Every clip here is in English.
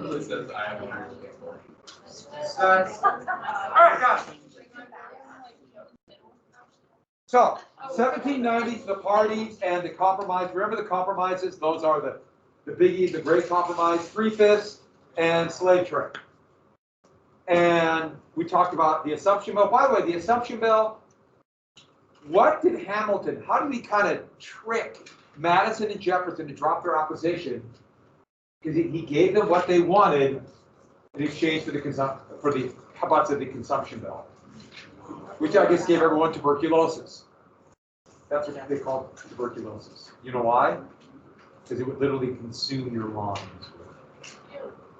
It says I have 100. All right, guys. So, 1790s, the parties and the compromise. Remember the compromises? Those are the biggie, the Great Compromise, 3/5, and slave trade. And we talked about the Assumption Bill. By the way, the Assumption Bill, what did Hamilton, how did he kind of trick Madison and Jefferson to drop their opposition? Because he gave them what they wanted in exchange for the how about the Consumption Bill, which I guess gave everyone tuberculosis. That's what they called tuberculosis. You know why? Because it would literally consume your lungs.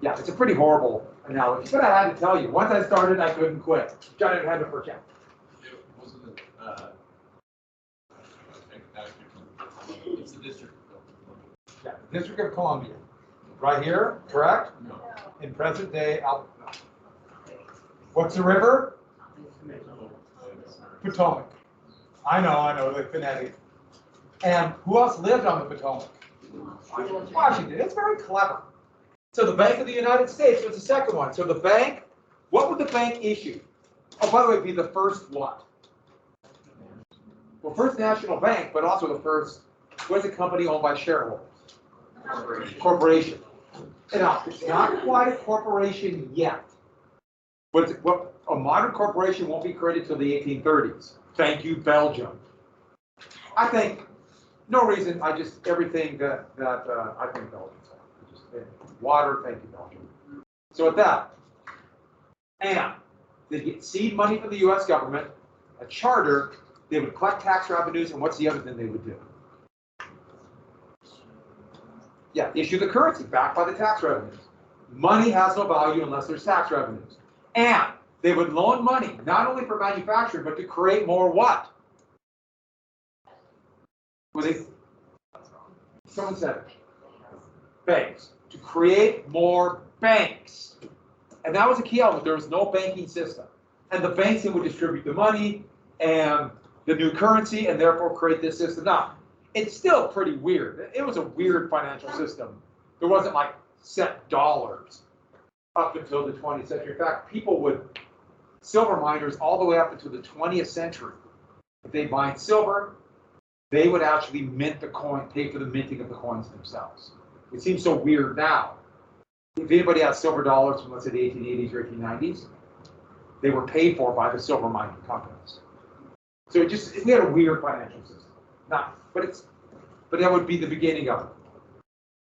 Yeah, it's a pretty horrible analogy, but I had to tell you. Once I started, I couldn't quit. John had to forget. Wasn't it? It's the District of Columbia. Yeah, the District of Columbia. Right here, correct? No. In present day, what's the river? Potomac. I know, the phonetic. And who else lived on the Potomac? Washington. It's very clever. So the Bank of the United States was the second one. So the bank, what would the bank issue? Oh, by the way, it'd be the first what? Well, First National Bank, but also the first, was a company owned by shareholders. Corporation. And now, it's not quite a corporation yet. But a modern corporation won't be created till the 1830s. Thank you, Belgium. I think, no reason, everything that I think Belgium. Water, thank you, Belgium. So with that, and they get seed money from the U.S. government, a charter, they would collect tax revenues, and what's the other thing they would do? Yeah, issue the currency backed by the tax revenues. Money has no value unless there's tax revenues. And they would loan money, not only for manufacturing, but to create more what? Someone said it. Banks. To create more banks. And that was a key element. There was no banking system. And the banks then would distribute the money and the new currency and therefore create this system. Now, it's still pretty weird. It was a weird financial system. There wasn't like set dollars up until the 20th century. In fact, silver miners all the way up until the 20th century, if they mined silver, they would actually mint the coin, pay for the minting of the coins themselves. It seems so weird now. If anybody has silver dollars from, let's say, the 1880s or 1890s, they were paid for by the silver mining companies. So we had a weird financial system. Now, but that would be the beginning of it.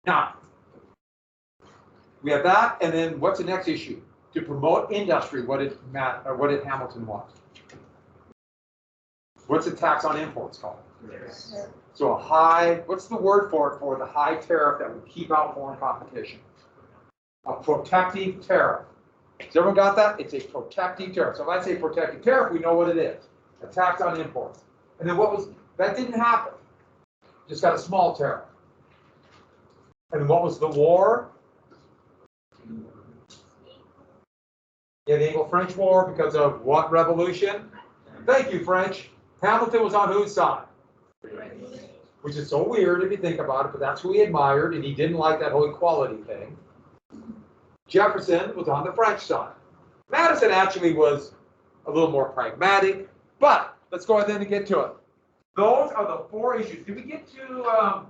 Now, we have that, and then what's the next issue? To promote industry, what did Hamilton want? What's the tax on imports called? Yes. So what's the word for the high tariff that would keep out foreign competition? A protective tariff. Has everyone got that? It's a protective tariff. So if I say protective tariff, we know what it is. A tax on imports. And then that didn't happen. Just got a small tariff. And what was the war? Yeah, the Anglo-French War, because of what revolution? Thank you, French. Hamilton was on whose side? Which is so weird if you think about it, but that's who he admired, and he didn't like that whole equality thing. Jefferson was on the French side. Madison actually was a little more pragmatic, but let's go ahead and get to it. Those are the four issues. Did we get to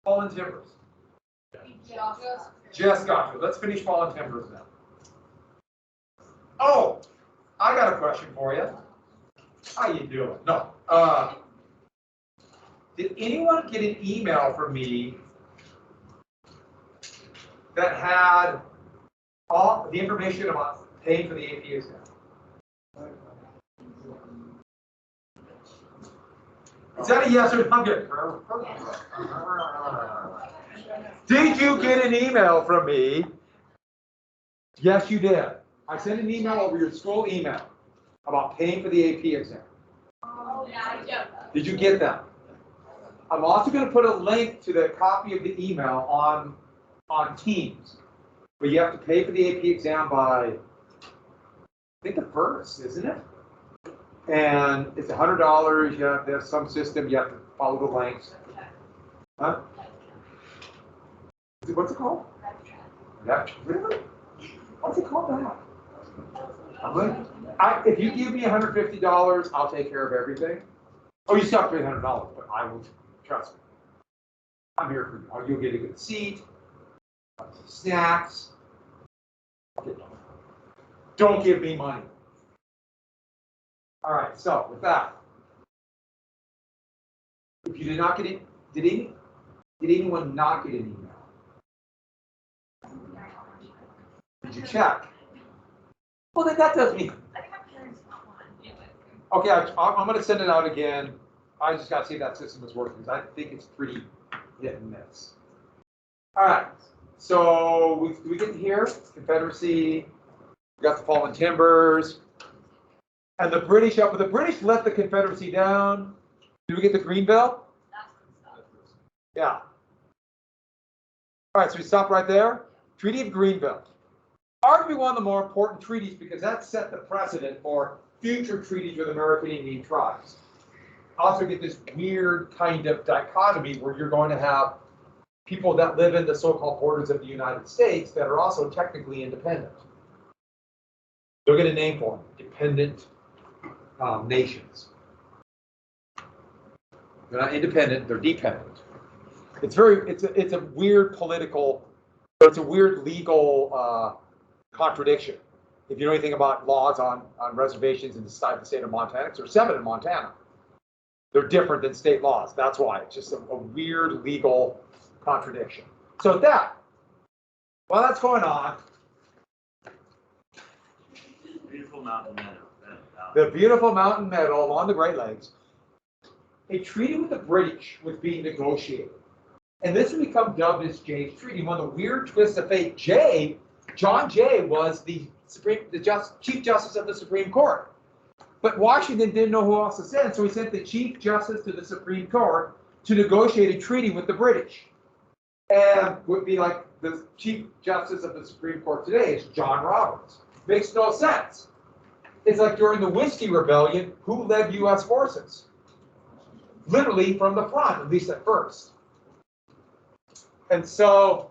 fallen timbers? Just got to it. Let's finish fallen timbers now. Oh, I got a question for you. How you doing? No. Did anyone get an email from me that had all the information about paying for the AP exam? Is that a yes or no? Did you get an email from me? Yes, you did. I sent an email over your school email about paying for the AP exam. Did you get that? I'm also going to put a link to the copy of the email on Teams. But you have to pay for the AP exam by, I think, the 1st, isn't it? And it's $100. You have to have some system. You have to follow the links. Huh? What's it called? That really? What's it called that? If you give me $150, I'll take care of everything. Oh, you still have $300, but I will, trust me. I'm here for you. Oh, you'll get a good seat, snacks. Don't give me money. All right, so with that, if you did not get it, did anyone not get an email? Did you check? Well, then that does mean. Okay, I'm going to send it out again. I just got to see if that system is working because I think it's pretty hit and miss. All right, so we get here, Confederacy, we got the fallen timbers, and the British up. But the British let the Confederacy down. Did we get the Greenville? Yeah. All right, so we stop right there. Treaty of Greenville. Arguably one of the more important treaties because that set the precedent for future treaties with American Indian tribes. Also get this weird kind of dichotomy where you're going to have people that live in the so-called borders of the United States that are also technically independent. They'll get a name for them, dependent nations. They're not independent, they're dependent. It's a weird political, or it's a weird legal contradiction. If you know anything about laws on reservations in the state of Montana, because there's 7 in Montana. They're different than state laws. That's why. It's just a weird legal contradiction. So with that, while that's going on, Beautiful mountain meadow. the beautiful mountain meadow along the Great Lakes, a treaty with the British was being negotiated. And this would become dubbed as Jay's Treaty. One of the weird twists of fate, John Jay was the Chief Justice of the Supreme Court. But Washington didn't know who else to send, so he sent the Chief Justice to the Supreme Court to negotiate a treaty with the British. And would be like the Chief Justice of the Supreme Court today is John Roberts. Makes no sense. It's like during the Whiskey Rebellion, who led U.S. forces? Literally from the front, at least at first. And so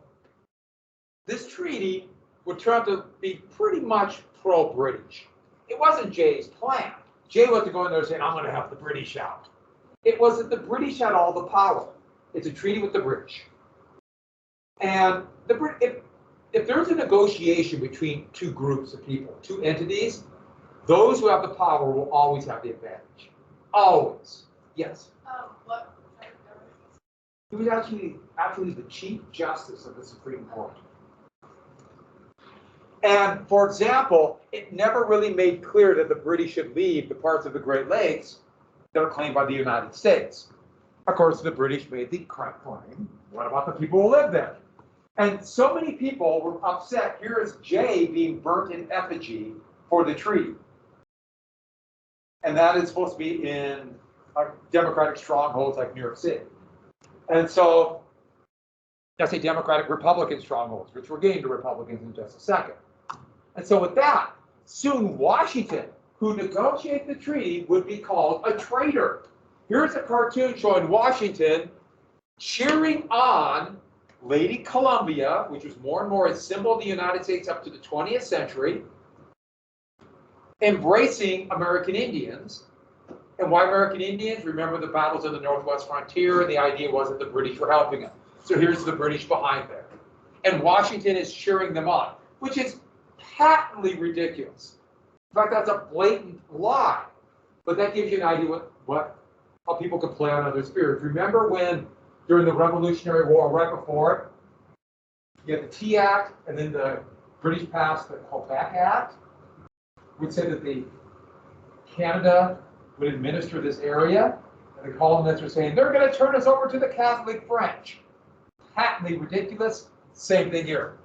this treaty would turn out to be pretty much pro-British. It wasn't Jay's plan. Jay was to go in there saying, I'm going to help the British out. It was that the British had all the power. It's a treaty with the British. And if there's a negotiation between two groups of people, two entities, those who have the power will always have the advantage. Always. Yes? What? He was actually the Chief Justice of the Supreme Court. And for example, it never really made clear that the British should leave the parts of the Great Lakes that are claimed by the United States. Of course, the British made the correct claim. What about the people who live there? And so many people were upset. Here is Jay being burnt in effigy for the treaty. And that is supposed to be in democratic strongholds like New York City. And so, I say democratic Republican strongholds, which we're getting to Republicans in just a second. And so with that, soon Washington, who negotiated the treaty, would be called a traitor. Here's a cartoon showing Washington cheering on Lady Columbia, which was more and more a symbol of the United States up to the 20th century, embracing American Indians. And why American Indians? Remember the battles of the Northwest frontier, and the idea was that the British were helping them. So here's the British behind there. And Washington is cheering them on, which is patently ridiculous. In fact, that's a blatant lie. But that gives you an idea how people can play on other spirits. Remember when, during the Revolutionary War, right before it, you had the Tea Act, and then the British passed the Quebec Act, which said that Canada would administer this area, and the colonists were saying, they're going to turn us over to the Catholic French. Patently ridiculous. Same thing here.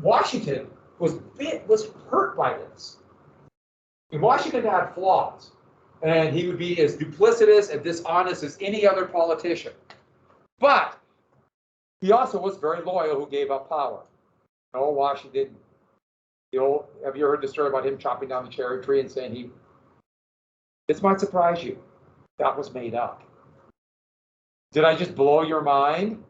Washington was hurt by this. And Washington had flaws, and he would be as duplicitous and dishonest as any other politician. But he also was very loyal who gave up power. No, Washington, have you heard the story about him chopping down the cherry tree and saying this might surprise you, that was made up. Did I just blow your mind?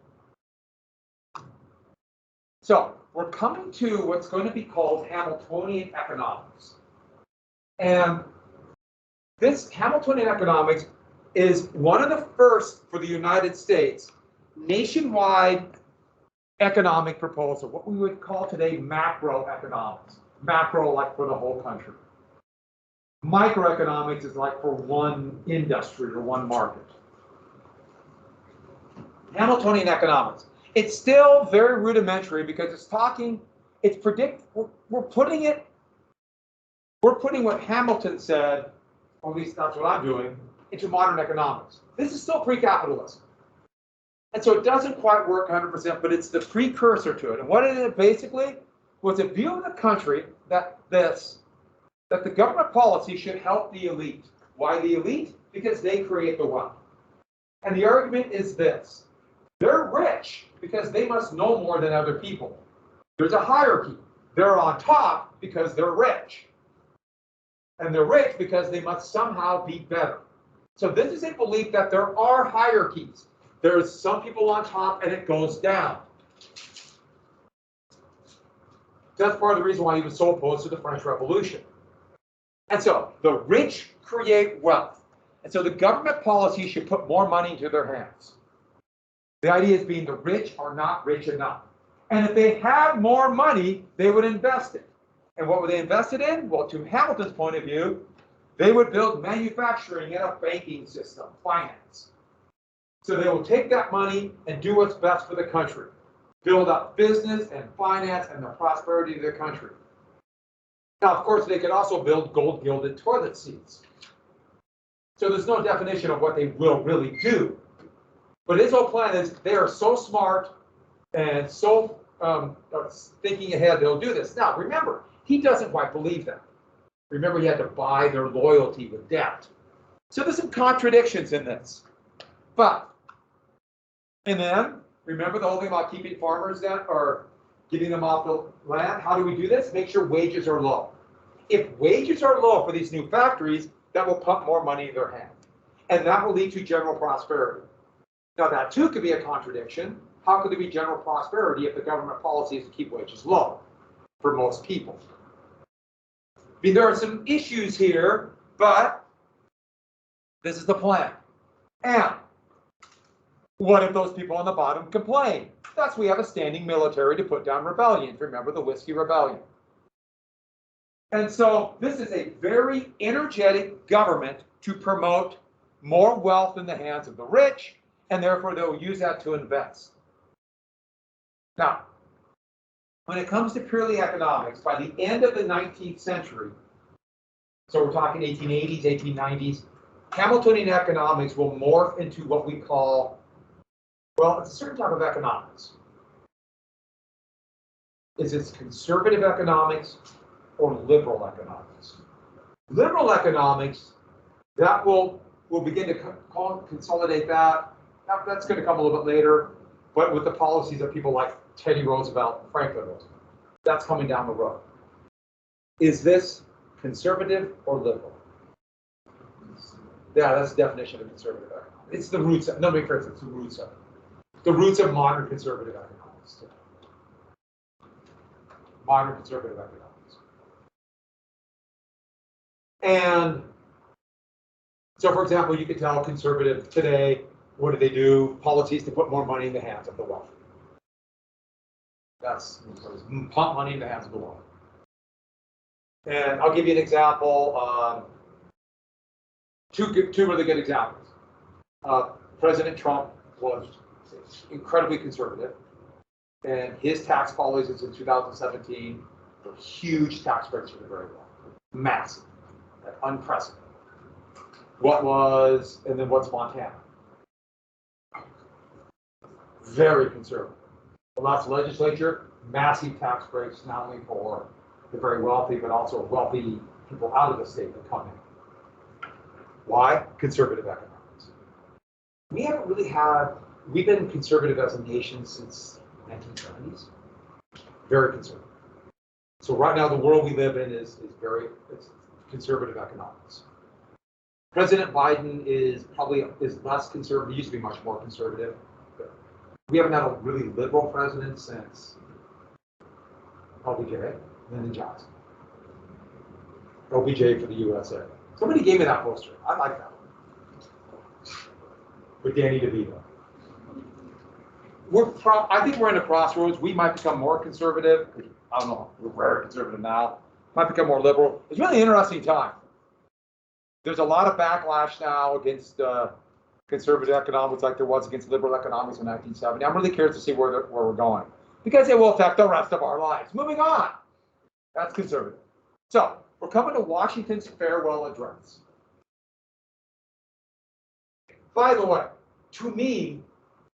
So, we're coming to what's going to be called Hamiltonian economics. And this Hamiltonian economics is one of the first for the United States nationwide economic proposal, what we would call today macroeconomics. Macro, like for the whole country. Microeconomics is like for one industry or one market. Hamiltonian economics. It's still very rudimentary because it's talking, we're putting what Hamilton said, or at least that's what I'm doing, into modern economics. This is still pre-capitalism. And so it doesn't quite work 100%, but it's the precursor to it. And what it is basically was a view of the country that the government policy should help the elite. Why the elite? Because they create the wealth. And the argument is this. They're rich because they must know more than other people. There's a hierarchy. They're on top because they're rich. And they're rich because they must somehow be better. So this is a belief that there are hierarchies. There's some people on top and it goes down. That's part of the reason why he was so opposed to the French Revolution. And so the rich create wealth. And so the government policy should put more money into their hands. The idea is being the rich are not rich enough. And if they had more money, they would invest it. And what would they invest it in? Well, to Hamilton's point of view, they would build manufacturing and a banking system, finance. So they will take that money and do what's best for the country. Build up business and finance and the prosperity of the country. Now, of course, they could also build gold-gilded toilet seats. So there's no definition of what they will really do. But his whole plan is they are so smart and so thinking ahead, they'll do this. Now, remember, he doesn't quite believe that. Remember, he had to buy their loyalty with debt. So there's some contradictions in this. And then, remember the whole thing about keeping farmers then, or getting them off the land? How do we do this? Make sure wages are low. If wages are low for these new factories, that will pump more money in their hand. And that will lead to general prosperity. Now that too could be a contradiction. How could there be general prosperity if the government policy is to keep wages low for most people? I mean, there are some issues here, but this is the plan. And what if those people on the bottom complain? Thus, we have a standing military to put down rebellion. Remember the Whiskey Rebellion. And so this is a very energetic government to promote more wealth in the hands of the rich, and therefore they'll use that to invest. Now, when it comes to purely economics, by the end of the 19th century, so we're talking 1880s, 1890s, Hamiltonian economics will morph into what we call, well, it's a certain type of economics. Is it conservative economics or liberal economics? Liberal economics, that will begin to consolidate that. That's going to come a little bit later, but with the policies of people like Teddy Roosevelt and Franklin Roosevelt. That's coming down the road. Is this conservative or liberal? Yeah, that's the definition of conservative economics. It's the roots of, nobody cares, it's the roots of modern conservative economics. Modern conservative economics. And so, for example, you could tell conservative today, what do? Policies to put more money in the hands of the wealthy. That's pump money in the hands of the wealthy. And I'll give you an example. Two really good examples. President Trump was incredibly conservative, and his tax policies in 2017 were huge tax breaks for the very wealthy, massive, unprecedented. And then what's Montana? Very conservative. The last legislature, massive tax breaks, not only for the very wealthy, but also wealthy people out of the state that come in. Why? Conservative economics. We've been conservative as a nation since 1970s. Very conservative. So right now, the world we live in is conservative economics. President Biden is less conservative. He used to be much more conservative. We haven't had a really liberal president since LBJ, Lyndon Johnson. LBJ for the USA. Somebody gave me that poster. I like that one. With Danny DeVito. I think we're in a crossroads. We might become more conservative. I don't know. We're very conservative now. Might become more liberal. It's really an interesting time. There's a lot of backlash now against conservative economics like there was against liberal economics in 1970. I'm really curious to see where we're going because it will affect the rest of our lives. Moving on. That's conservative. So we're coming to Washington's farewell address. By the way, to me,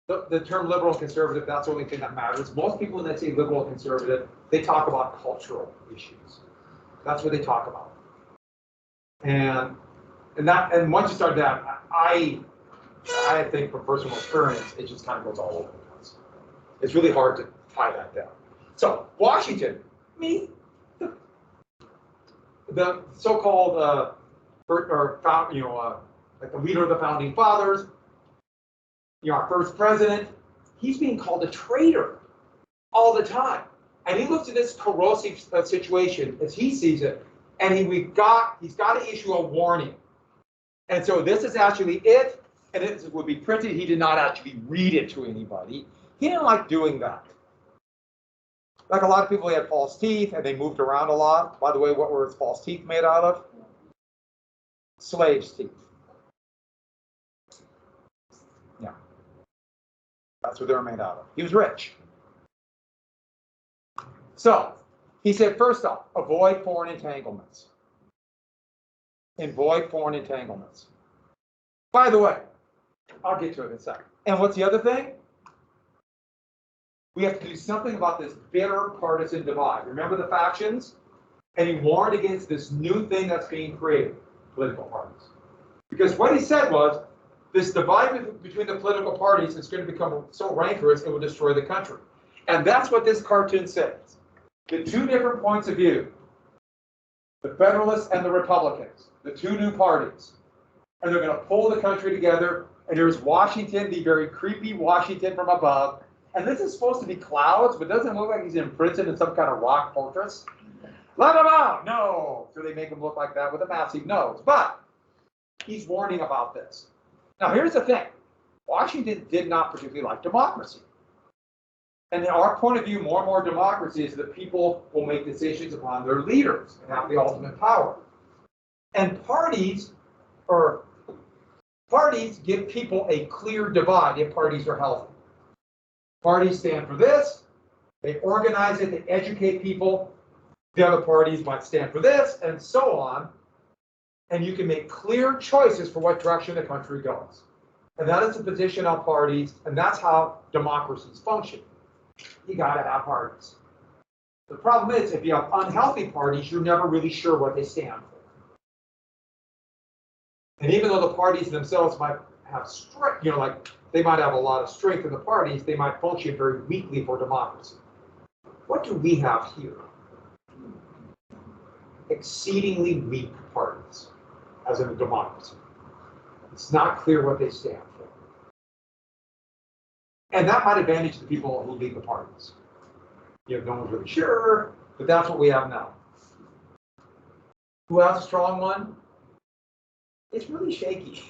the term liberal and conservative, that's the only thing that matters. Most people, when they say liberal and conservative, they talk about cultural issues. That's what they talk about. And once you start that, I think from personal experience, it just kind of goes all over the place. It's really hard to tie that down. So Washington, the so-called like the leader of the founding fathers, our first president, he's being called a traitor all the time. And he looks at this corrosive situation as he sees it, and he's got to issue a warning. And so this is actually it, and it would be printed. He did not actually read it to anybody. He didn't like doing that. Like a lot of people, he had false teeth, and they moved around a lot. By the way, what were his false teeth made out of? Slaves' teeth. Yeah. That's what they were made out of. He was rich. So, he said, first off, avoid foreign entanglements. Avoid foreign entanglements. By the way, I'll get to it in a second. And what's the other thing? We have to do something about this bitter partisan divide. Remember the factions? And he warned against this new thing that's being created, political parties. Because what he said was, this divide between the political parties is going to become so rancorous it will destroy the country. And that's what this cartoon says. The two different points of view, the Federalists and the Republicans, the two new parties, and they're going to pull the country together. And there's Washington, the very creepy Washington from above. And this is supposed to be clouds, but doesn't look like he's in prison in some kind of rock fortress. Let him out! No! So they make him look like that with a massive nose. But he's warning about this. Now, here's the thing. Washington did not particularly like democracy. And in our point of view, more and more democracy is that people will make decisions upon their leaders and have the ultimate power. And parties give people a clear divide if parties are healthy. Parties stand for this, they organize it, they educate people. The other parties might stand for this, and so on. And you can make clear choices for what direction the country goes. And that is the position of parties, and that's how democracies function. You gotta have parties. The problem is, if you have unhealthy parties, you're never really sure what they stand for. And even though the parties themselves might have strength, like they might have a lot of strength in the parties, they might function very weakly for democracy. What do we have here? Exceedingly weak parties, as in a democracy. It's not clear what they stand for. And that might advantage the people who lead the parties. No one's really sure, but that's what we have now. Who has a strong one? It's really shaky.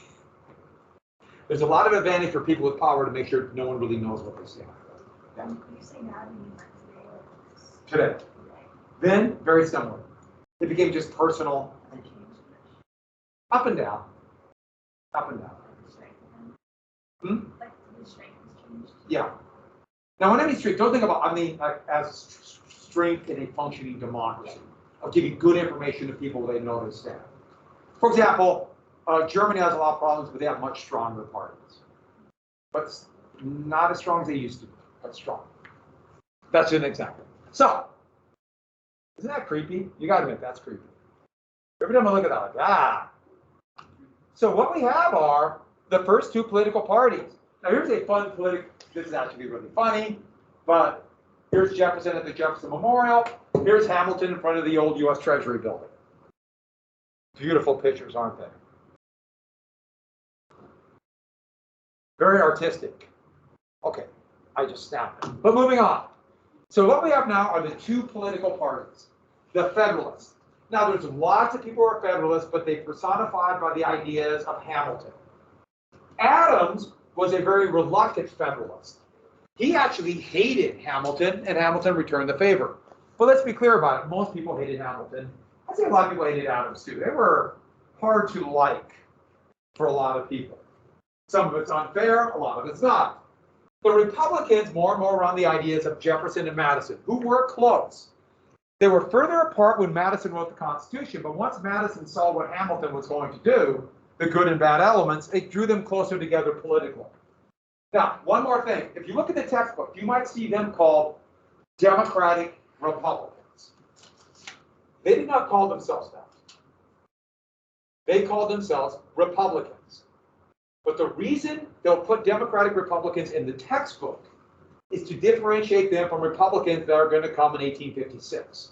There's a lot of advantage for people with power to make sure no one really knows what they stand for. Yeah. You say now, you mean like Today. Then, very similar. It became just personal. Up and down. Up and down. Like the strength has changed. Yeah. Now, when I mean strength, don't think about, as strength in a functioning democracy, of giving good information to people they know they stand. For example, Germany has a lot of problems, but they have much stronger parties. But not as strong as they used to be, but strong. That's an example. So, isn't that creepy? You gotta admit, that's creepy. Every time I look at that, like, So what we have are the first two political parties. Now here's a fun this is actually really funny, but here's Jefferson at the Jefferson Memorial. Here's Hamilton in front of the old US Treasury building. Beautiful pictures, aren't they? Very artistic. Okay, I just snapped it. But moving on. So what we have now are the two political parties, the Federalists. Now there's lots of people who are Federalists, but they personified by the ideas of Hamilton. Adams was a very reluctant Federalist. He actually hated Hamilton, and Hamilton returned the favor. But let's be clear about it. Most people hated Hamilton. I'd say a lot of people hated Adams too. They were hard to like for a lot of people. Some of it's unfair, a lot of it's not. The Republicans more and more around the ideas of Jefferson and Madison, who were close. They were further apart when Madison wrote the Constitution, but once Madison saw what Hamilton was going to do, the good and bad elements, it drew them closer together politically. Now, one more thing. If you look at the textbook, you might see them called Democratic Republicans. They did not call themselves that. They called themselves Republicans. But the reason they'll put Democratic Republicans in the textbook is to differentiate them from Republicans that are going to come in 1856.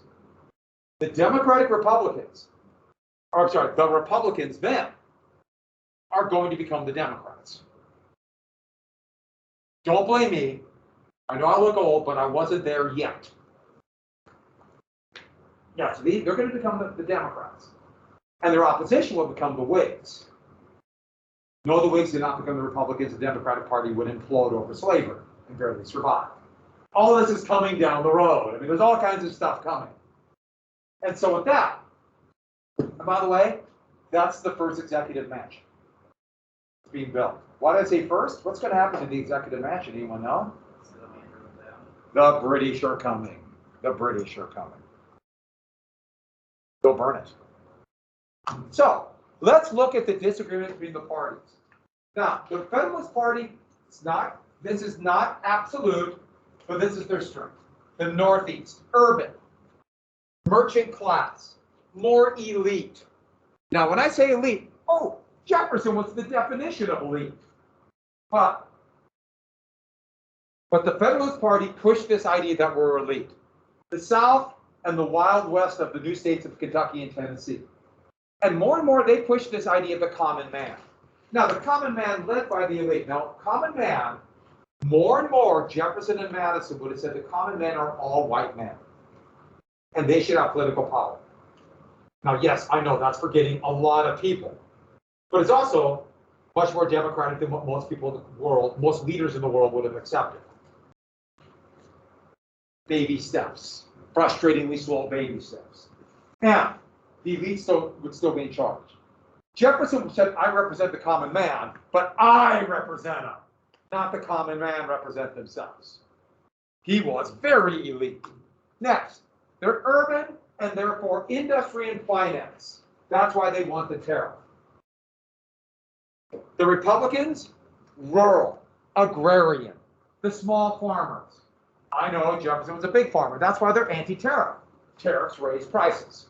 The Democratic Republicans, or I'm sorry, the Republicans then are going to become the Democrats. Don't blame me. I know I look old, but I wasn't there yet. Yeah, so they're going to become the Democrats. And their opposition will become the Whigs. No, the Whigs did not become the Republicans. The Democratic Party would implode over slavery and barely survive. All this is coming down the road. I mean, there's all kinds of stuff coming. And so with that, and by the way, that's the first executive mansion. It's being built. Why did I say first? What's going to happen to the executive mansion? Anyone know? The British are coming. The British are coming. They'll burn it. So let's look at the disagreement between the parties. Now, the Federalist Party, this is not absolute, but this is their strength. The Northeast, urban, merchant class, more elite. Now, when I say elite, oh, Jefferson was the definition of elite. But the Federalist Party pushed this idea that we're elite. The South and the Wild West of the new states of Kentucky and Tennessee. And more they pushed this idea of the common man. Now, the common man led by the elite. Now, common man, more and more, Jefferson and Madison would have said the common men are all white men. And they should have political power. Now, yes, I know that's forgetting a lot of people. But it's also much more democratic than what most people in the world, most leaders in the world would have accepted. Baby steps. Frustratingly slow baby steps. Now, the elite would still be in charge. Jefferson said, I represent the common man, but I represent him, not the common man represent themselves. He was very elite. Next, they're urban and therefore industry and finance. That's why they want the tariff. The Republicans, rural, agrarian, the small farmers. I know Jefferson was a big farmer. That's why they're anti-tariff. Tariffs raise prices.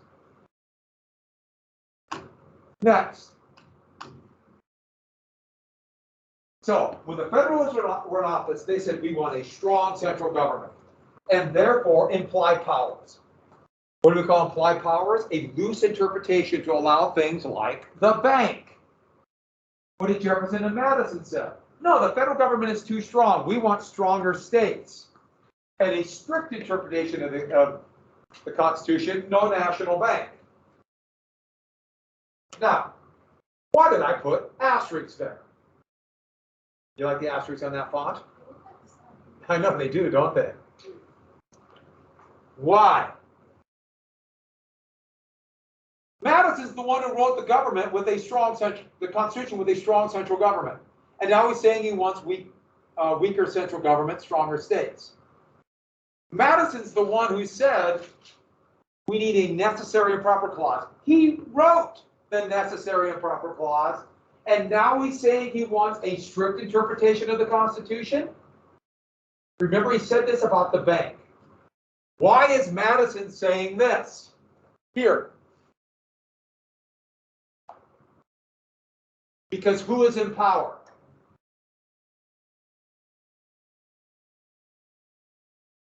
Next. So when the Federalists were in office, they said we want a strong central government and therefore implied powers. What do we call implied powers? A loose interpretation to allow things like the bank. What did Jefferson and Madison say? No, the federal government is too strong. We want stronger states. And a strict interpretation of the Constitution, no national bank. Now, why did I put asterisks there? You like the asterisks on that font? I know they do, don't they? Why? Madison's the one who wrote the government with a strong the Constitution with a strong central government, and now he's saying he wants weaker central government, stronger states. Madison's the one who said we need a necessary and proper clause. He wrote the necessary and proper clause, and now he's saying he wants a strict interpretation of the Constitution. Remember, he said this about the bank. Why is Madison saying this? Here. Because who is in power?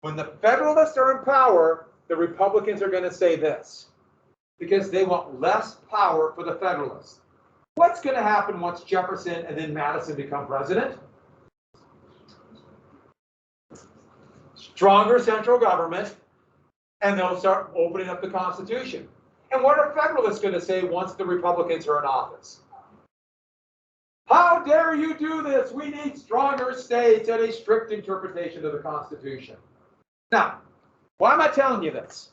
When the Federalists are in power, the Republicans are going to say this, because they want less power for the Federalists. What's going to happen once Jefferson and then Madison become president? stronger central government, and they'll start opening up the Constitution. And what are Federalists going to say once the Republicans are in office? How dare you do this? We need stronger states and a strict interpretation of the Constitution. Now, why am I telling you this?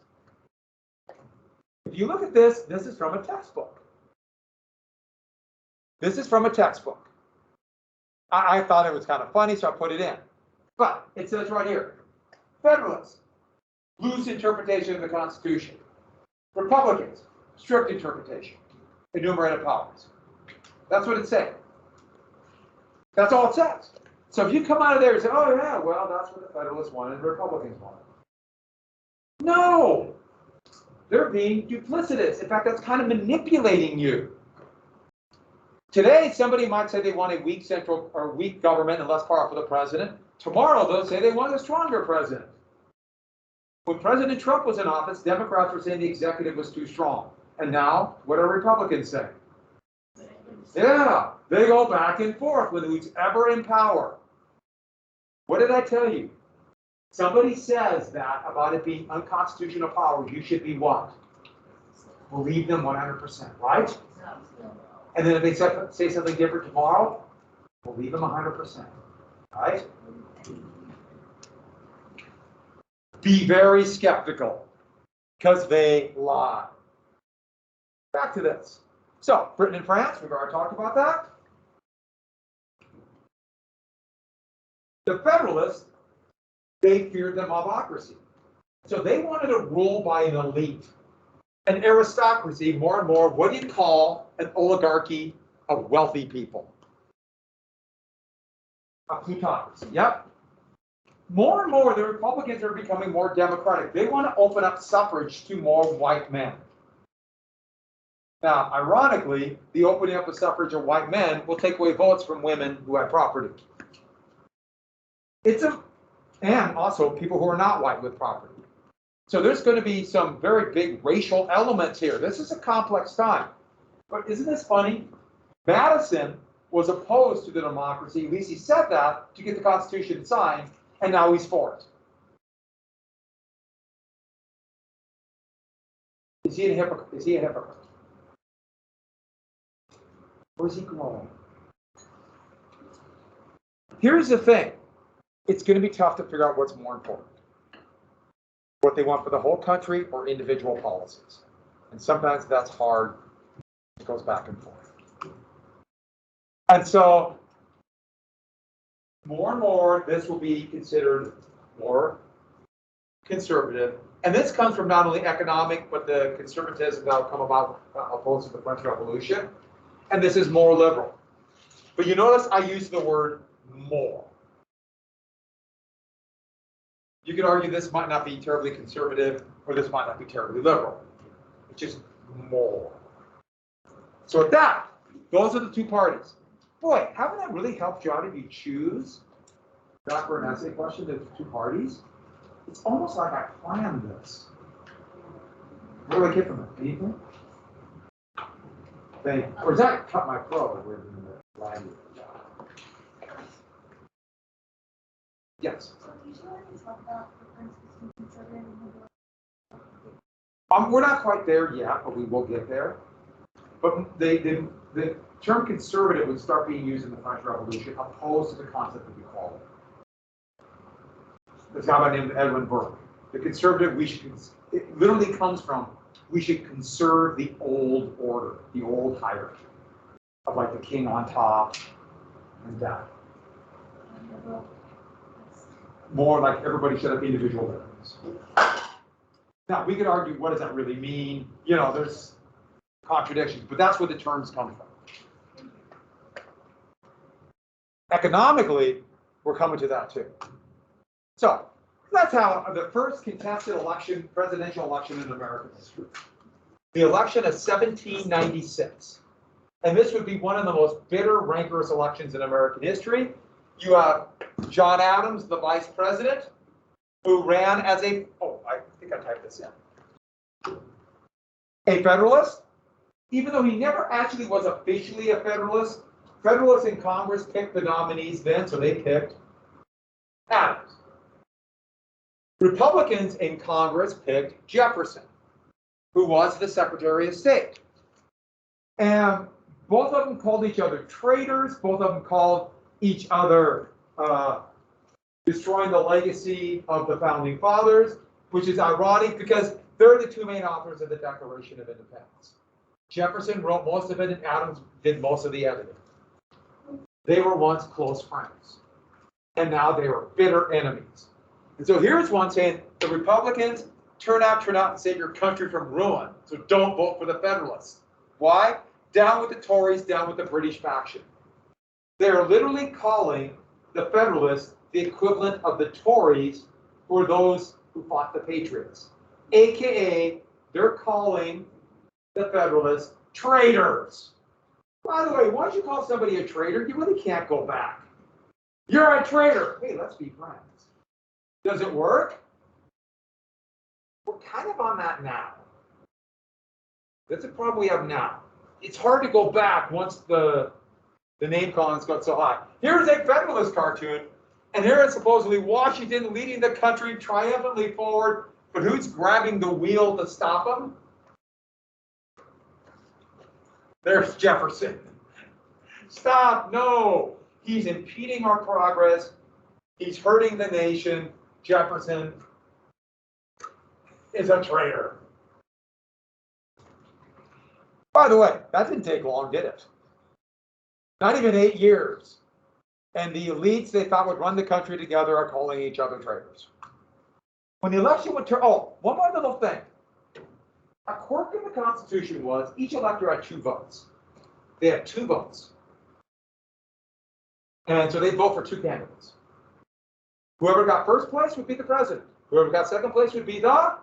If you look at this, this is from a textbook. This is from a textbook. I thought it was kind of funny, so I put it in. But it says right here, Federalists, loose interpretation of the Constitution. Republicans, strict interpretation, enumerated powers. That's what it's saying. That's all it says. So if you come out of there and say, oh yeah, well, that's what the Federalists wanted and the Republicans wanted. No! They're being duplicitous. In fact, that's kind of manipulating you. Today, somebody might say they want a weak central or weak government and less power for the president. Tomorrow, they'll say they want a stronger president. When President Trump was in office, Democrats were saying the executive was too strong. And now, what are Republicans saying? Yeah, they go back and forth with who's ever in power. What did I tell you? Somebody says that about it being unconstitutional power, you should be what? Believe them 100%, right? And then if they say something different tomorrow, believe them 100%, right? Be very skeptical, because they lie. Back to this. So, Britain and France, we've already talked about that. The Federalists, they feared the mobocracy. So they wanted to rule by an elite, an aristocracy, more and more, what do you call an oligarchy of wealthy people? A plutocracy, yep. More and more, the Republicans are becoming more democratic. They want to open up suffrage to more white men. Now, ironically, the opening up of suffrage of white men will take away votes from women who have property. And also people who are not white with property. So there's going to be some very big racial elements here. This is a complex time. But isn't this funny? Madison was opposed to the democracy. At least he said that to get the Constitution signed, and now he's for it. Is he a hypocrite? Is he a hypocrite? Or is he growing? Here's the thing. It's going to be tough to figure out what's more important. What they want for the whole country or individual policies. And sometimes that's hard. It goes back and forth. And so, more and more, this will be considered more conservative. And this comes from not only economic, but the conservatism that will come about opposed to the French Revolution. And this is more liberal. But you notice I use the word more. You could argue this might not be terribly conservative, or this might not be terribly liberal. It's just more. So with that, those are the two parties. Boy, haven't that really helped you out if you choose, not for an essay question, the two parties? It's almost like I planned this. What do I get from it? Anything? Or does that cut my throat with the language? Yes. So did you already talk about the difference between conservative and liberal? We're not quite there yet, but we will get there. But the term conservative would start being used in the French Revolution, opposed to the concept of equality. This guy by the name of Edwin Burke. The conservative, it literally comes from, we should conserve the old order, the old hierarchy of like the king on top and that. More like everybody should have individual liberties. Now, we could argue, what does that really mean? You know, there's contradictions, but that's where the terms come from. Economically, we're coming to that too. So, that's how the first contested election, presidential election in American history. The election of 1796. And this would be one of the most bitter, rancorous elections in American history. You have John Adams, the vice president, who ran as I think I typed this in. A Federalist, even though he never actually was officially a Federalist. Federalists in Congress picked the nominees then, so they picked Adams. Republicans in Congress picked Jefferson, who was the Secretary of State. And both of them called each other traitors. Both of them called each other destroying the legacy of the Founding Fathers, which is ironic because they're the two main authors of the Declaration of Independence. Jefferson wrote most of it and Adams did most of the editing. They were once close friends, and now they are bitter enemies. And so here's one saying, the Republicans turn out and save your country from ruin, so don't vote for the Federalists. Why? Down with the Tories, down with the British faction. They're literally calling the Federalists the equivalent of the Tories for those who fought the Patriots. AKA, they're calling the Federalists traitors. By the way, once you call somebody a traitor, you really can't go back. You're a traitor. Hey, let's be friends. Does it work? We're kind of on that now. That's the problem we have now. It's hard to go back once the name calling's got so high. Here's a Federalist cartoon, and here is supposedly Washington leading the country triumphantly forward, but who's grabbing the wheel to stop him? There's Jefferson. Stop, no. He's impeding our progress. He's hurting the nation. Jefferson is a traitor. By the way, that didn't take long, did it? Not even 8 years. And the elites they thought would run the country together are calling each other traitors. When the election would turn, oh, one more little thing. A quirk in the Constitution was each elector had 2 votes. They had 2 votes. And so they'd vote for 2 candidates. Whoever got first place would be the president. Whoever got second place would be the...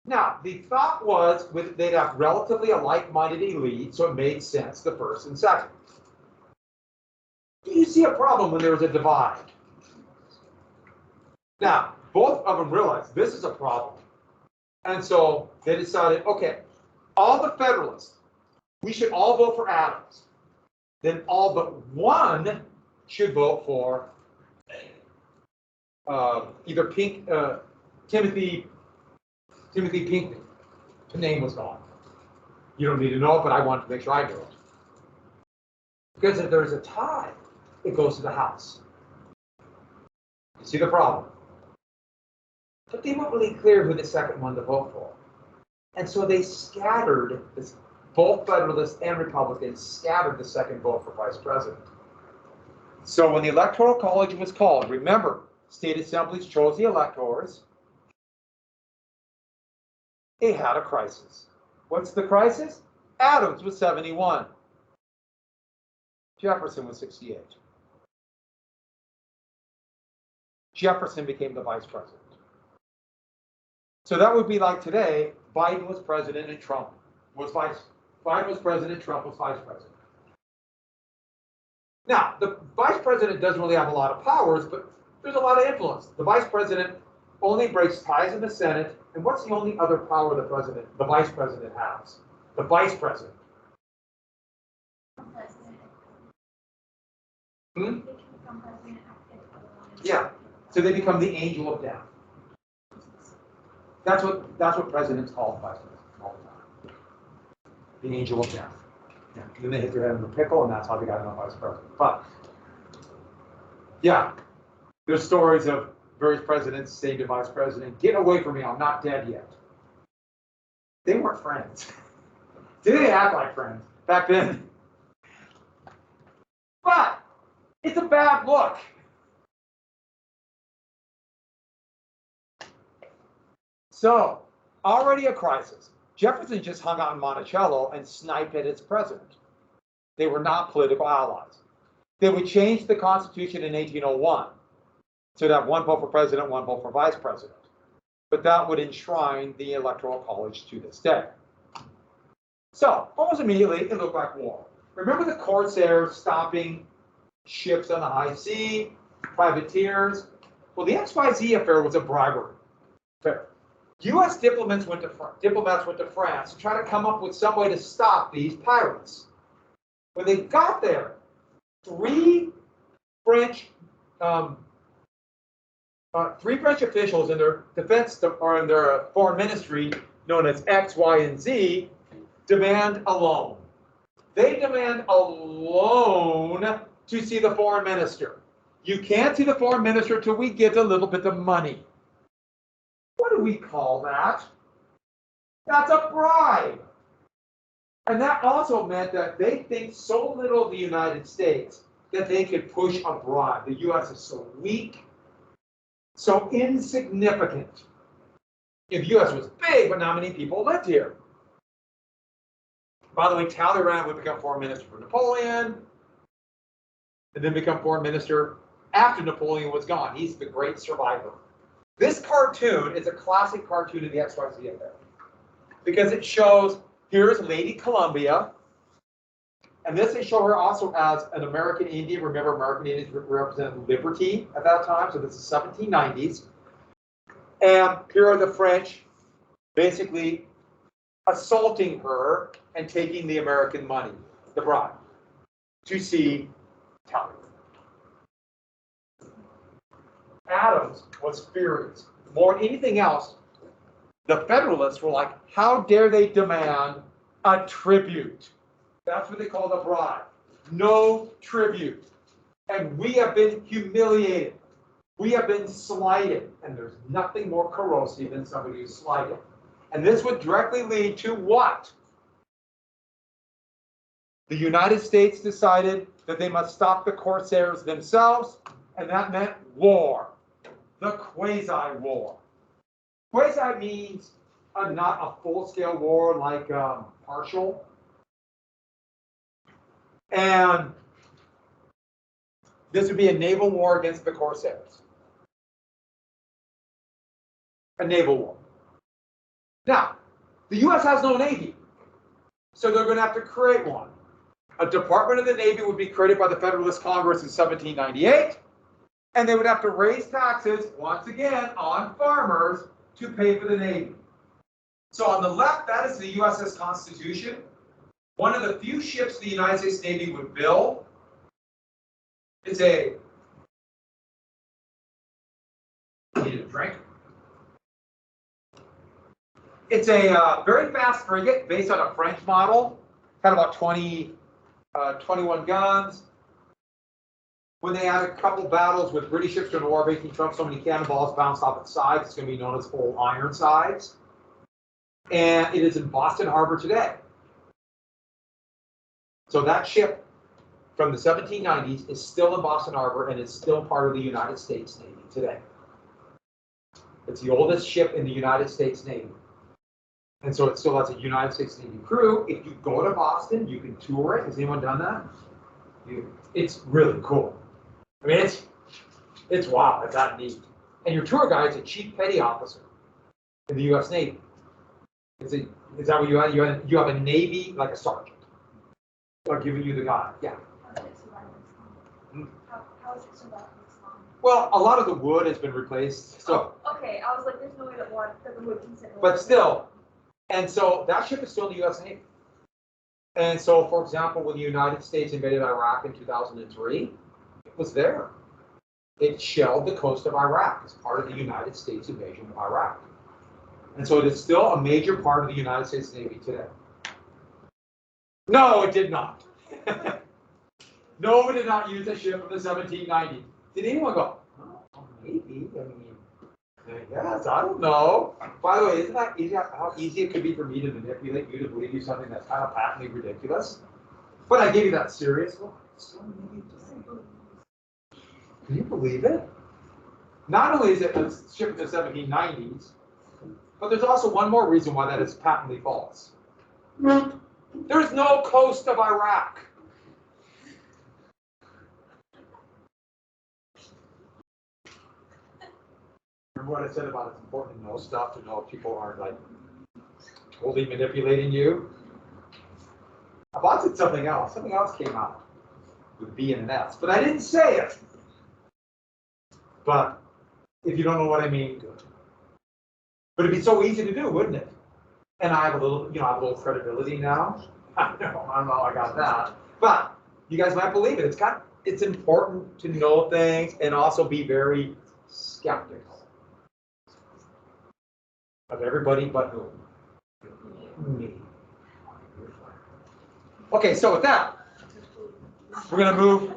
Now, the thought was they'd have relatively a like-minded elite, so it made sense, the first and second. Do you see a problem when there was a divide? Now, both of them realized this is a problem. And so they decided, okay, all the Federalists, we should all vote for Adams. Then all but one should vote for either Timothy Pinckney. The name was gone. You don't need to know it, but I wanted to make sure I knew it. Because if there's a tie, it goes to the House. You see the problem? But they weren't really clear who the second one to vote for. And so they scattered, both Federalists and Republicans scattered the second vote for vice president. So when the Electoral College was called, remember, state assemblies chose the electors. It had a crisis. What's the crisis? Adams was 71. Jefferson was 68. Jefferson became the vice president. So that would be like today, Biden was president and Trump was Biden was president, Trump was vice president. Now, the vice president doesn't really have a lot of powers, but there's a lot of influence. The vice president only breaks ties in the Senate, and what's the only other power the vice president has? The vice president. Hmm? Yeah. So they become the angel of death. That's what presidents call vice presidents all the time. The angel of death. Yeah. Then they hit their head in the pickle, and that's how they got no vice president. But yeah, there's stories of various presidents saying to vice president, "Get away from me! I'm not dead yet." They weren't friends. They didn't act like friends back then. But it's a bad look. So, already a crisis. Jefferson just hung out in Monticello and sniped at its president. They were not political allies. They would change the Constitution in 1801 to have one vote for president, one vote for vice president. But that would enshrine the Electoral College to this day. So, almost immediately, it looked like war. Remember the corsairs stopping ships on the high sea, privateers? Well, the XYZ affair was a bribery affair. U.S. diplomats went to France to try to come up with some way to stop these pirates. When they got there, 3 French three French officials in their defense or in their foreign ministry, known as X, Y, and Z, demand a loan. They demand a loan to see the foreign minister. You can't see the foreign minister till we get a little bit of money. What do we call that? That's a bribe. And that also meant that they think so little of the United States that they could push a bribe. The US is so weak, so insignificant. If the US was big, but not many people lived here. By the way, Talleyrand would become foreign minister for Napoleon, and then become foreign minister after Napoleon was gone. He's the great survivor. This cartoon is a classic cartoon of the XYZ Affair, because it shows, here's Lady Columbia, and this they show her also as an American Indian. Remember, American Indians represented liberty at that time, so this is 1790s. And here are the French basically assaulting her and taking the American money, the bribe, to see Talleyrand. Adams was furious. More than anything else, the Federalists were like, how dare they demand a tribute? That's what they called a bribe. No tribute. And we have been humiliated. We have been slighted. And there's nothing more corrosive than somebody who's slighted. And this would directly lead to what? The United States decided that they must stop the corsairs themselves, and that meant war. The quasi-war. Quasi means not a full-scale war like partial. And this would be a naval war against the corsairs. A naval war. Now, the US has no Navy, so they're going to have to create one. A Department of the Navy would be created by the Federalist Congress in 1798, and they would have to raise taxes, once again, on farmers to pay for the Navy. So on the left, that is the USS Constitution. One of the few ships the United States Navy would build is a, need a drink. It's a very fast frigate based on a French model, had about 21 guns. When they had a couple battles with British ships during the War of 1812, so many cannonballs bounced off its sides, it's going to be known as Old Ironsides. And it is in Boston Harbor today. So that ship from the 1790s is still in Boston Harbor and is still part of the United States Navy today. It's the oldest ship in the United States Navy. And so it still has a United States Navy crew. If you go to Boston, you can tour it. Has anyone done that? It's really cool. I mean, it's wow, it's that neat. And your tour guide is a chief petty officer in the U.S. Navy. Is that what you have? You have a Navy, like a sergeant, or giving you the guide. Yeah. How is it surviving this long? Well, a lot of the wood has been replaced. So. Okay, I was like, there's no way that the wood can sit. But still, and so that ship is still in the U.S. Navy. And so, for example, when the United States invaded Iraq in 2003, it was there. It shelled the coast of Iraq as part of the United States invasion of Iraq. And so it is still a major part of the United States Navy today. No, it did not. No, it did not use a ship from the 1790s. Did anyone go, oh, maybe, I mean, yes, I don't know. By the way, isn't that easy, how easy it could be for me to manipulate you to believe you something that's kind of patently ridiculous? But I gave you that serious look. Can you believe it? Not only is it a ship in the 1790s, but there's also one more reason why that is patently false. There's no coast of Iraq. Remember what I said about it's important to know stuff, to know if people aren't like totally manipulating you? I thought it said something else. Something else came out with B and an S, but I didn't say it. But if you don't know what I mean, good. But it'd be so easy to do, wouldn't it? And I have a little, I have a little credibility now. I don't know how I got that. But you guys might believe it. It's important to know things and also be very skeptical of everybody but who? Me. Okay, so with that, we're going to move.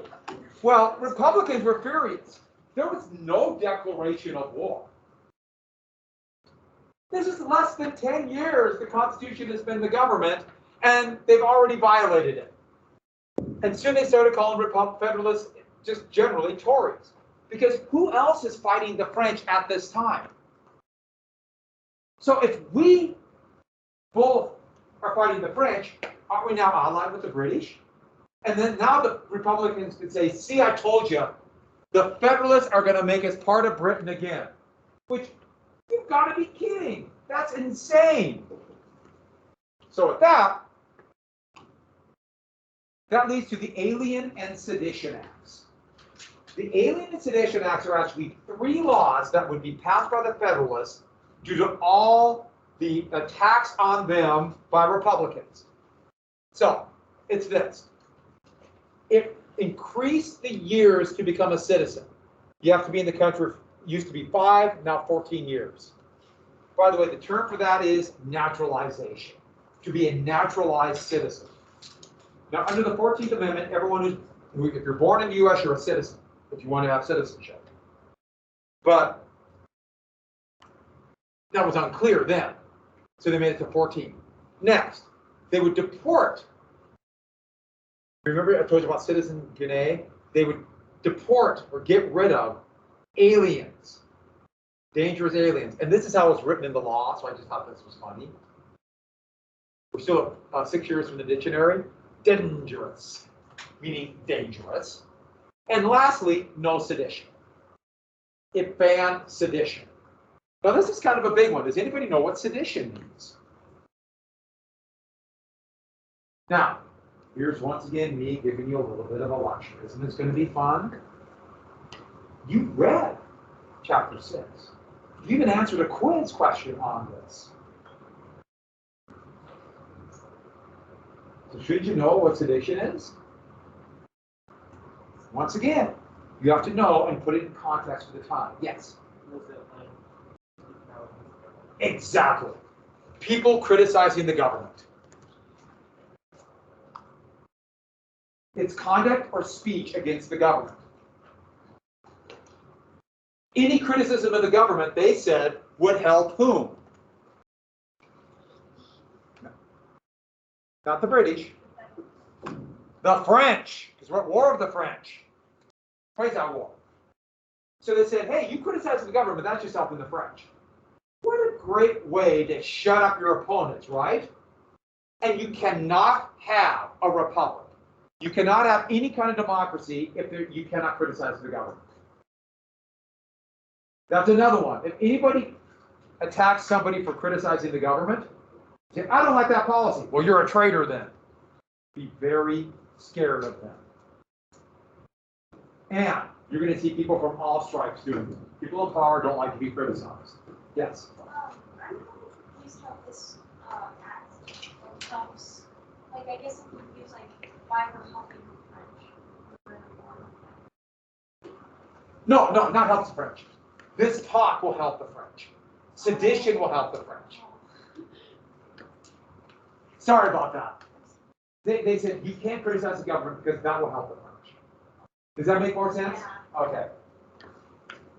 Well, Republicans were furious. There was no declaration of war. This is less than 10 years the Constitution has been the government, and they've already violated it. And soon they started calling Federalists just generally Tories. Because who else is fighting the French at this time? So if we both are fighting the French, aren't we now allied with the British? And then now the Republicans could say, see, I told you, the Federalists are going to make us part of Britain again. Which, you've got to be kidding. That's insane. So with that leads to the Alien and Sedition Acts. The Alien and Sedition Acts are actually 3 laws that would be passed by the Federalists due to all the attacks on them by Republicans. So, it's this. It increased the years to become a citizen. You have to be in the country, used to be 5, now 14 years. By the way, the term for that is naturalization, to be a naturalized citizen. Now, under the 14th Amendment, everyone who, if you're born in the U.S., you're a citizen, if you want to have citizenship. But that was unclear then, so they made it to 14. Next, they would deport. Remember I told you about Citizen Guinea? They would deport or get rid of aliens, dangerous aliens. And this is how it's written in the law, so I just thought this was funny. We're still 6 years from the dictionary. Dangerous, meaning dangerous. And lastly, no sedition. It banned sedition. Now this is kind of a big one. Does anybody know what sedition means? Now, here's once again me giving you a little bit of a lecture. Isn't this going to be fun? You read chapter 6. You even answered a quiz question on this. So should you know what sedition is? Once again, you have to know and put it in context for the time. Yes? Exactly. People criticizing the government. It's conduct or speech against the government. Any criticism of the government, they said, would help whom? Not the British. The French, because we're at war with the French. Quasi war. So they said, hey, you criticize the government, that's just helping the French. What a great way to shut up your opponents, right? And you cannot have a republic. You cannot have any kind of democracy if you cannot criticize the government. That's another one. If anybody attacks somebody for criticizing the government, say, I don't like that policy. Well, you're a traitor then. Be very scared of them. And you're going to see people from all stripes doing it. People in power don't like to be criticized. Yes? I'm confused how this act helps. Like, I guess I'm confused, like, why we're helping the French. No, not help the French. This talk will help the French. Sedition will help the French. Sorry about that. They said you can't criticize the government because that will help the French. Does that make more sense? Yeah. Okay.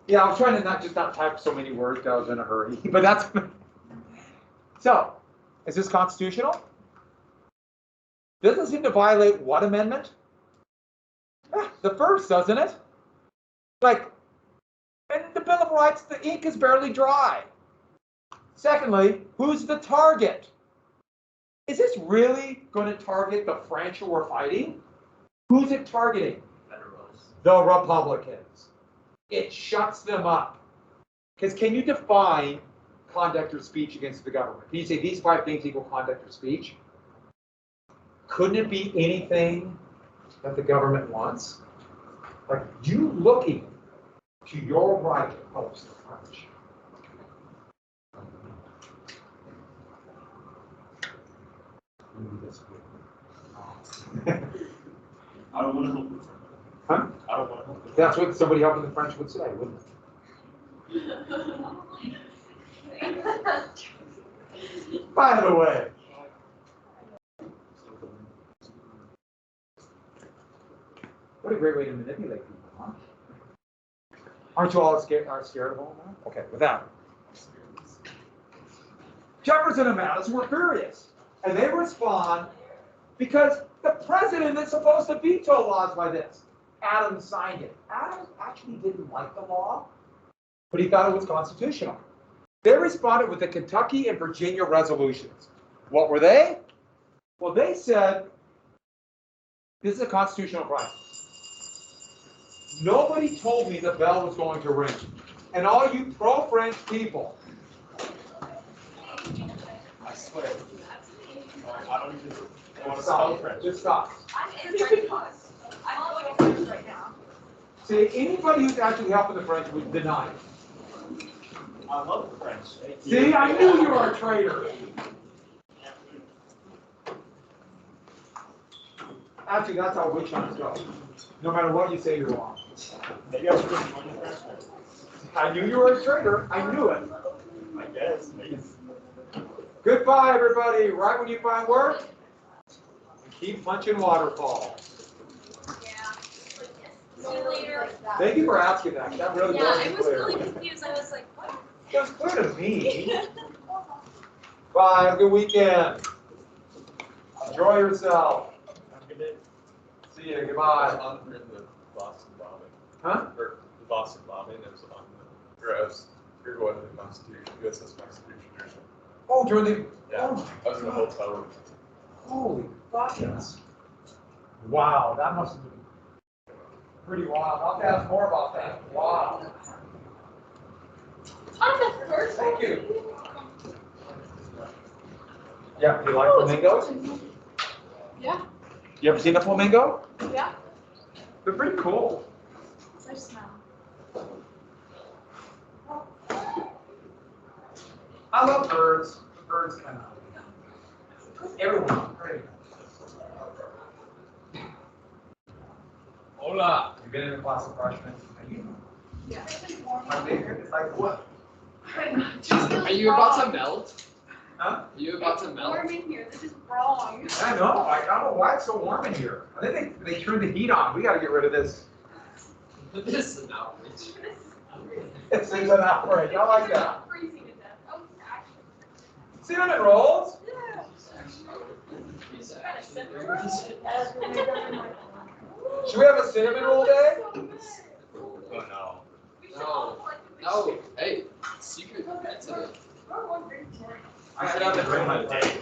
Yeah, I was trying to not type so many words because I was in a hurry. But that's so. Is this constitutional? Doesn't seem to violate what amendment? The first, doesn't it? Like, in the Bill of Rights, the ink is barely dry. Secondly, who's the target? Is this really going to target the French who are fighting? Who's it targeting? Federalists. The Republicans. It shuts them up. Because can you define conduct or speech against the government? Can you say these 5 things equal conduct or speech? Couldn't it be anything that the government wants? Like you looking to your right opposed the French. I don't want to help the French. Huh? I don't want to help the French. That's what somebody helping the French would say, wouldn't it? By the way. What a great way to manipulate people, huh? Aren't you all scared of all that? Okay, with that. Jefferson and Madison were furious, and they respond because the president is supposed to veto laws by this. Adams signed it. Adams actually didn't like the law, but he thought it was constitutional. They responded with the Kentucky and Virginia resolutions. What were they? Well, they said, this is a constitutional crisis. Nobody told me the bell was going to ring. And all you pro-French people. I swear. I don't even want to Stop. spell French. Just stop. I'm in French class. I'm learning French right now. See, anybody who's actually helping the French would deny it. I love the French. See, I knew you were a traitor. Actually, that's how witch hunts go. No matter what you say, you're wrong. Maybe I should join the French. I knew you were a traitor. I knew it. I guess. Maybe. Goodbye, everybody. Right when you find work, keep punching waterfalls. Yeah. See you later. Thank you for asking that. That really Yeah, I wasn't was clear. really confused. I was like, what? It was clear to me. Bye. Have a good weekend. Enjoy yourself. Have a good day. See you. Goodbye. On the Boston bombing. Huh? Or the Boston bombing, it was on the, or I was, you're going to the Constitution, USS Constitution or something. Oh, during the. Yeah, Oh, I was in the hotel room. holy buckets. Wow, that must have been pretty wild. I'll have to ask more about that. Wow. I'm the first. Thank you. Yeah, do you like flamingos? Yeah. You ever seen a flamingo? Yeah. They're pretty cool. I smell. I love birds. Birds kind of. Everyone, great. Hola. You've been in a class of freshmen? Yeah. Are they good? It's like what? Are you about to melt? Huh? Are you about to melt? Warm in here. This is wrong. I know. I don't know why it's so warm in here. I think they turned the heat on. We got to get rid of this. This is an outrage. This is an outrage. I like that. I'm freezing to death. Oh, actually. Cinnamon rolls. Yeah. He's Kind of actually similar. Should we have a cinnamon roll day? Oh no. We should all collectively No, hey, secret. That's it. We're one big team. I should have the Bring my day.